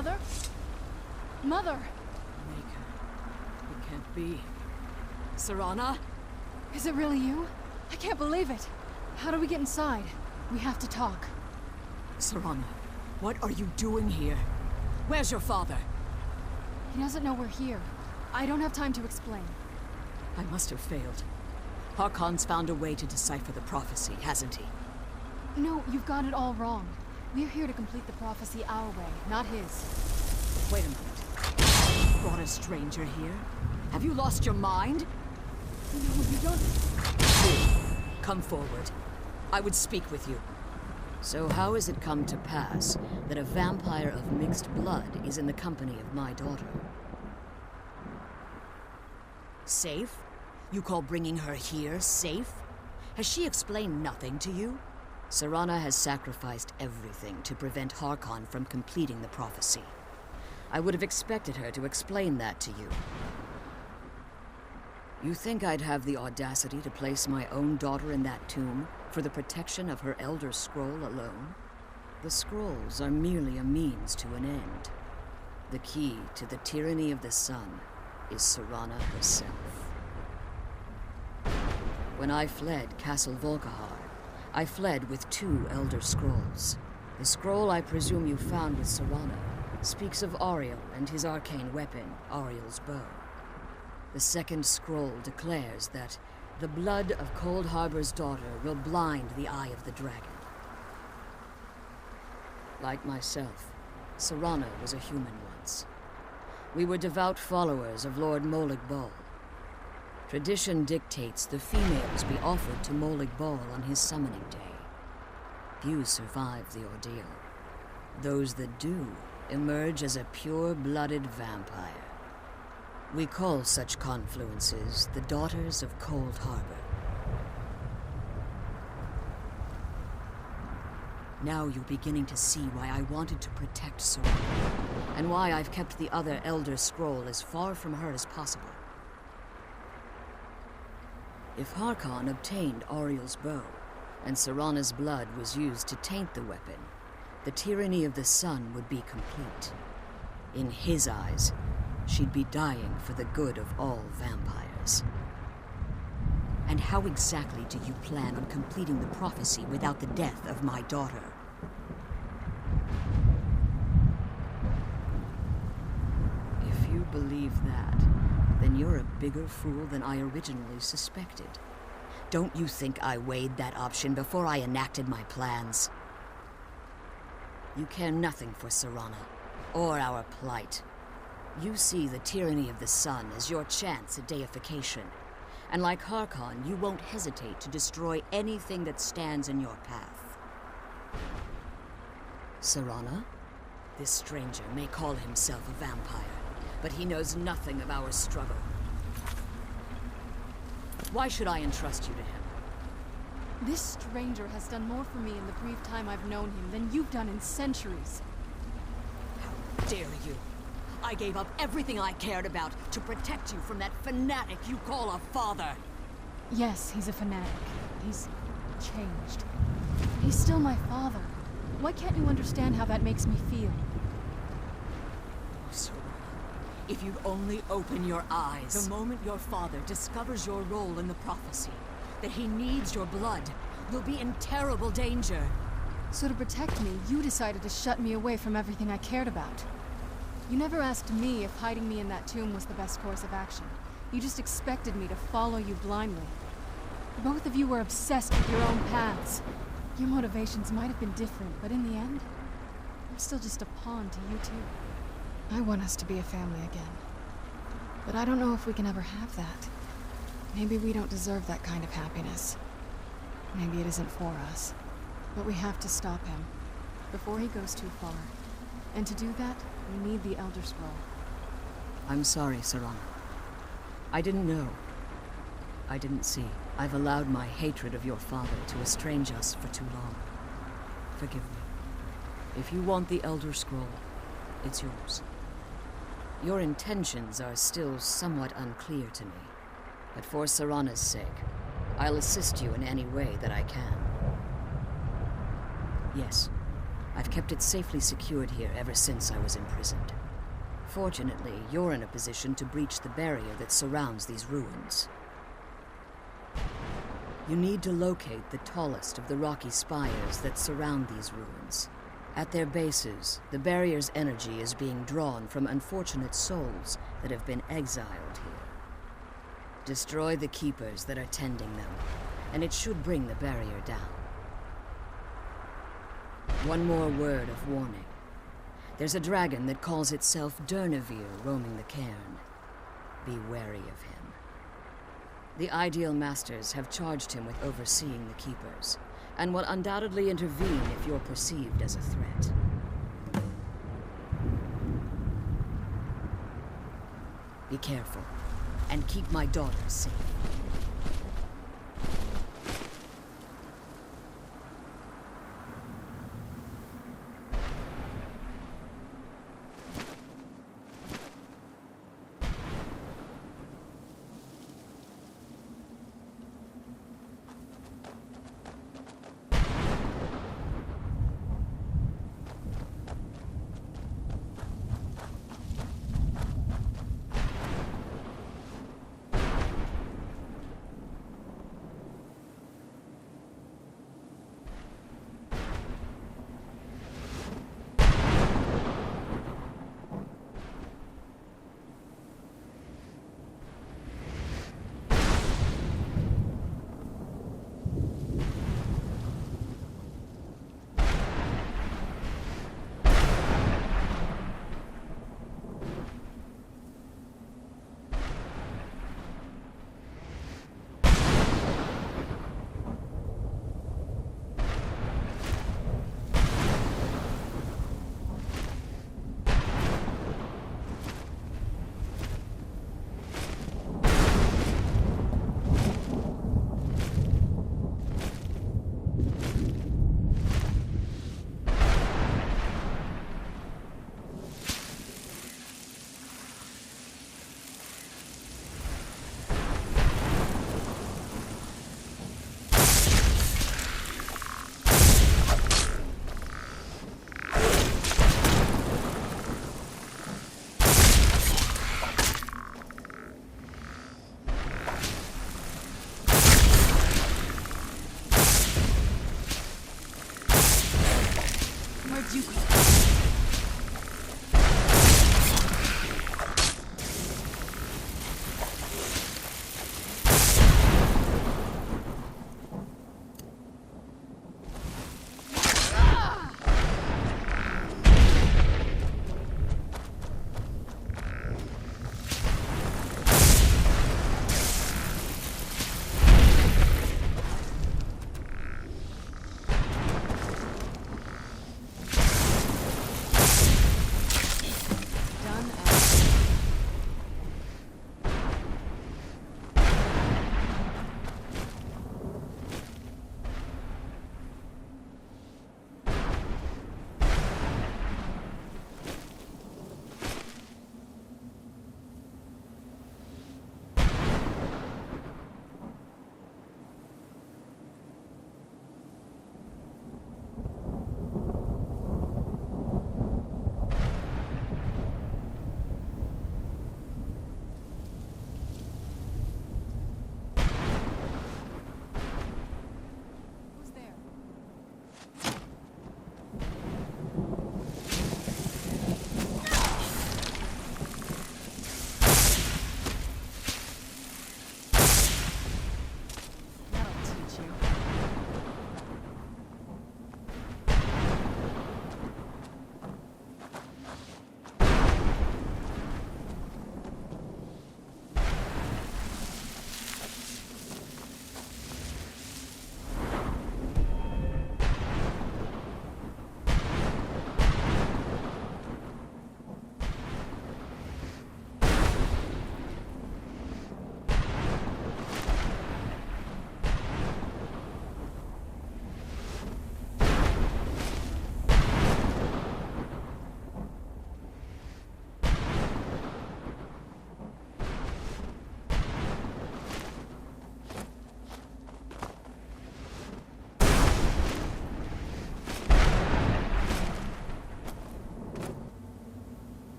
Mother? Mother! Maker. It can't be. Serana? Is it really you? I can't believe it. How do we get inside? We have to talk. Serana, what are you doing here? Where's your father? He doesn't know we're here. I don't have time to explain. I must have failed. Harkon's found a way to decipher the prophecy, hasn't he? No, you've got it all wrong. We're here to complete the prophecy our way, not his. Wait a minute. You brought a stranger here? Have you lost your mind? No, you don't... Come forward. I would speak with you. So how has it come to pass that a vampire of mixed blood is in the company of my daughter? Safe? You call bringing her here safe? Has she explained nothing to you? Serana has sacrificed everything to prevent Harkon from completing the prophecy. I would have expected her to explain that to you. You think I'd have the audacity to place my own daughter in that tomb for the protection of her Elder Scroll alone? The scrolls are merely a means to an end. The key to the tyranny of the sun is Serana herself. When I fled Castle Volkihar, I fled with 2 Elder Scrolls. The scroll I presume you found with Serana speaks of Ariel and his arcane weapon, Ariel's bow. The second scroll declares that the blood of Cold Harbor's daughter will blind the eye of the dragon. Like myself, Serana was a human once. We were devout followers of Lord Molig Bal. Tradition dictates the females be offered to Molig Bal on his summoning day. Few survive the ordeal. Those that do emerge as a pure-blooded vampire. We call such confluences the Daughters of Cold Harbor. Now you're beginning to see why I wanted to protect Serana, and why I've kept the other Elder Scroll as far from her as possible. If Harkon obtained Ariel's bow, and Serana's blood was used to taint the weapon, the tyranny of the sun would be complete. In his eyes, she'd be dying for the good of all vampires. And how exactly do you plan on completing the prophecy without the death of my daughter? If you believe that, then you're a bigger fool than I originally suspected. Don't you think I weighed that option before I enacted my plans? You care nothing for Serana, or our plight. You see the tyranny of the sun as your chance at deification. And like Harkon, you won't hesitate to destroy anything that stands in your path. Serana? This stranger may call himself a vampire, but he knows nothing of our struggle. Why should I entrust you to him? This stranger has done more for me in the brief time I've known him than you've done in centuries. How dare you! I gave up everything I cared about to protect you from that fanatic you call a father! Yes, he's a fanatic. He's changed. He's still my father. Why can't you understand how that makes me feel? Serana, if you'd only open your eyes. The moment your father discovers your role in the prophecy, that he needs your blood, you'll be in terrible danger. So to protect me, you decided to shut me away from everything I cared about. You never asked me if hiding me in that tomb was the best course of action. You just expected me to follow you blindly. Both of you were obsessed with your own paths. Your motivations might have been different, but in the end, I'm still just a pawn to you two. I want us to be a family again. But I don't know if we can ever have that. Maybe we don't deserve that kind of happiness. Maybe it isn't for us. But we have to stop him, before he goes too far. And to do that, we need the Elder Scroll. I'm sorry, Serana. I didn't know. I didn't see. I've allowed my hatred of your father to estrange us for too long. Forgive me. If you want the Elder Scroll, it's yours. Your intentions are still somewhat unclear to me, but for Serana's sake, I'll assist you in any way that I can. Yes, I've kept it safely secured here ever since I was imprisoned. Fortunately, you're in a position to breach the barrier that surrounds these ruins. You need to locate the tallest of the rocky spires that surround these ruins. At their bases, the barrier's energy is being drawn from unfortunate souls that have been exiled here. Destroy the keepers that are tending them, and it should bring the barrier down. One more word of warning. There's a dragon that calls itself Durnevere roaming the cairn. Be wary of him. The Ideal Masters have charged him with overseeing the keepers, and will undoubtedly intervene if you're perceived as a threat. Be careful, and keep my daughter safe.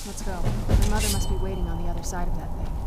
Let's go. My mother must be waiting on the other side of that thing.